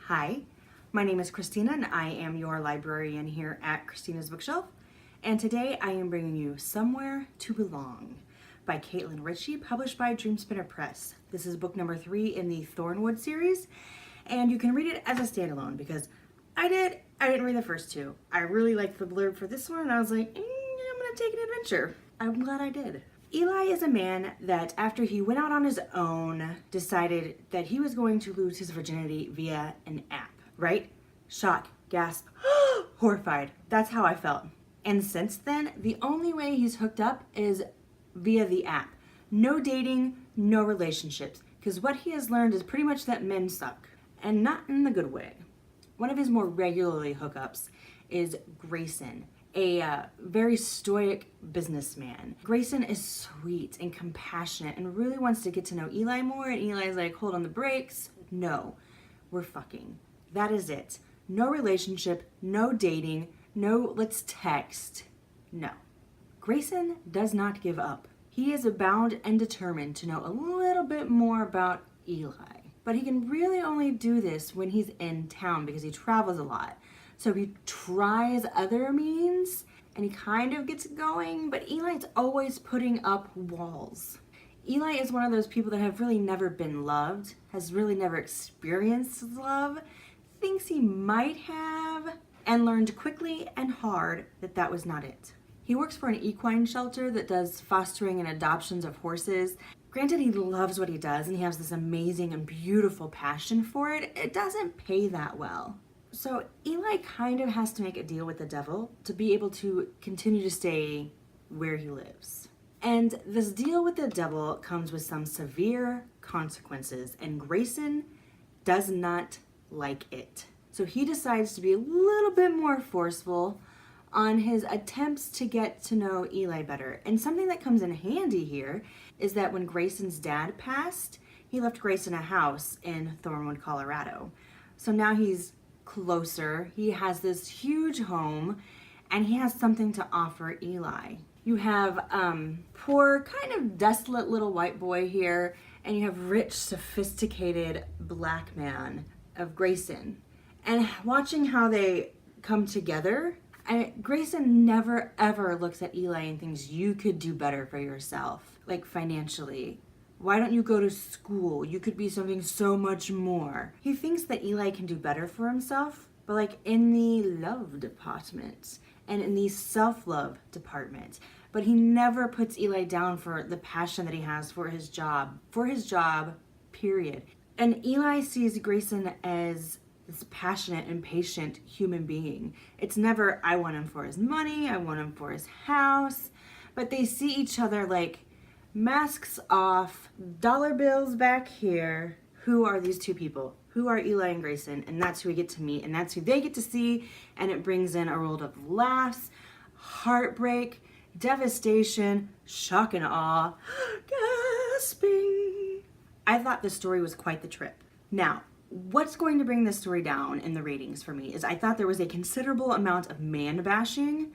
Hi, my name is Christina and I am your librarian here at Christina's Bookshelf. And today I am bringing you Somewhere to Belong by Ricci, published by Dreamspinner Press. This is book number 3 in the Thornwood series, and you can read it as a standalone because I didn't read the first two. I really liked the blurb for this one and I was like, I'm gonna take an adventure. I'm glad I did. Eli is a man that, after he went out on his own, decided that he was going to lose his virginity via an app, right? Shock, gasp, horrified. That's how I felt. And since then, the only way he's hooked up is via the app. No dating, no relationships. Because what he has learned is pretty much that men suck. And not in the good way. One of his more regularly hookups is Grayson, a very stoic businessman. Grayson is sweet and compassionate and really wants to get to know Eli more, and Eli's like, hold on the brakes. No, we're fucking. That is it. No relationship, no dating, no let's text. No. Grayson does not give up. He is bound and determined to know a little bit more about Eli. But he can really only do this when he's in town because he travels a lot. So he tries other means and he kind of gets going, but Eli's always putting up walls. Eli is one of those people that have really never been loved, has really never experienced love, thinks he might have, and learned quickly and hard that that was not it. He works for an equine shelter that does fostering and adoptions of horses. Granted, he loves what he does and he has this amazing and beautiful passion for it. It doesn't pay that well. So Eli kind of has to make a deal with the devil to be able to continue to stay where he lives. And this deal with the devil comes with some severe consequences, and Grayson does not like it. So he decides to be a little bit more forceful on his attempts to get to know Eli better. And something that comes in handy here is that when Grayson's dad passed, he left Grayson a house in Thornwood, Colorado. So now he's closer, he has this huge home, and he has something to offer Eli. You have poor, kind of desolate little white boy here, and you have rich, sophisticated black man of Grayson. And watching how they come together, Grayson never ever looks at Eli and thinks you could do better for yourself, like financially. Why don't you go to school? You could be something so much more. He thinks that Eli can do better for himself, but like in the love department and in the self-love department. But he never puts Eli down for the passion that he has for his job, period. And Eli sees Grayson as this passionate and patient human being. It's never, I want him for his money, I want him for his house, but they see each other like masks off, dollar bills back here. Who are these two people? Who are Eli and Grayson? And that's who we get to meet, and that's who they get to see, and it brings in a world of laughs, heartbreak, devastation, shock and awe, gasping. I thought the story was quite the trip. Now, what's going to bring this story down in the ratings for me is I thought there was a considerable amount of man bashing.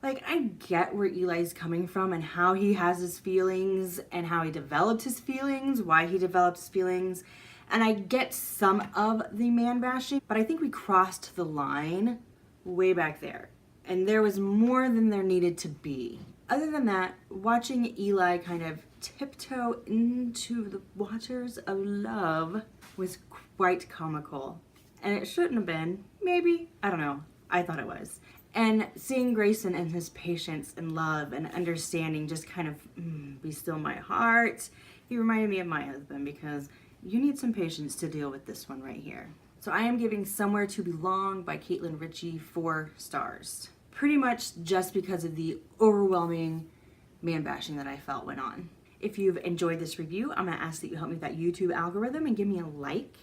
Like, I get where Eli's coming from and how he has his feelings and how he developed his feelings, why he developed his feelings. And I get some of the man bashing, but I think we crossed the line way back there. And there was more than there needed to be. Other than that, watching Eli kind of tiptoe into the waters of love was quite comical. And it shouldn't have been. Maybe. I don't know. I thought it was. And seeing Grayson and his patience and love and understanding just kind of be still my heart. He reminded me of my husband because you need some patience to deal with this one right here. So I am giving Somewhere to Belong by Ricci 4 stars. Pretty much just because of the overwhelming man bashing that I felt went on. If you've enjoyed this review, I'm going to ask that you help me with that YouTube algorithm and give me a like.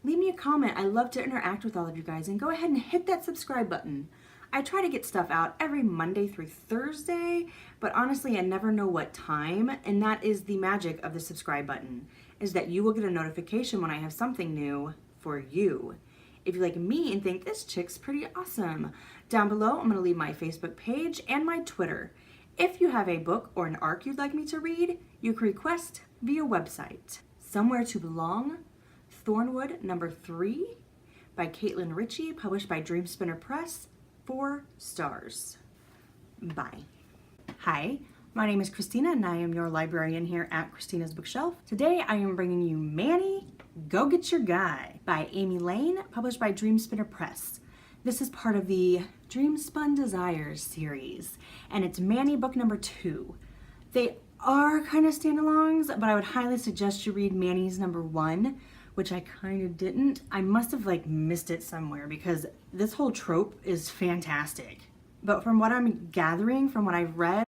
Leave me a comment. I love to interact with all of you guys, and go ahead and hit that subscribe button. I try to get stuff out every Monday through Thursday, but honestly, I never know what time, and that is the magic of the subscribe button, is that you will get a notification when I have something new for you. If you like me and think this chick's pretty awesome, down below I'm going to leave my Facebook page and my Twitter. If you have a book or an arc you'd like me to read, you can request via website. Somewhere to Belong, Thornwood number 3 by Caitlin Ricci, published by Dreamspinner Press. 4 stars. Bye. Hi, my name is Christina and I am your librarian here at Christina's Bookshelf. Today I am bringing you Manny, Go Get Your Guy by Amy Lane, published by Dreamspinner Press. This is part of the Dreamspun Desires series, and it's Manny book number 2. They are kind of standalones, but I would highly suggest you read Manny's number 1, which I kind of didn't. I must have missed it somewhere because this whole trope is fantastic. But from what I'm gathering, from what I've read,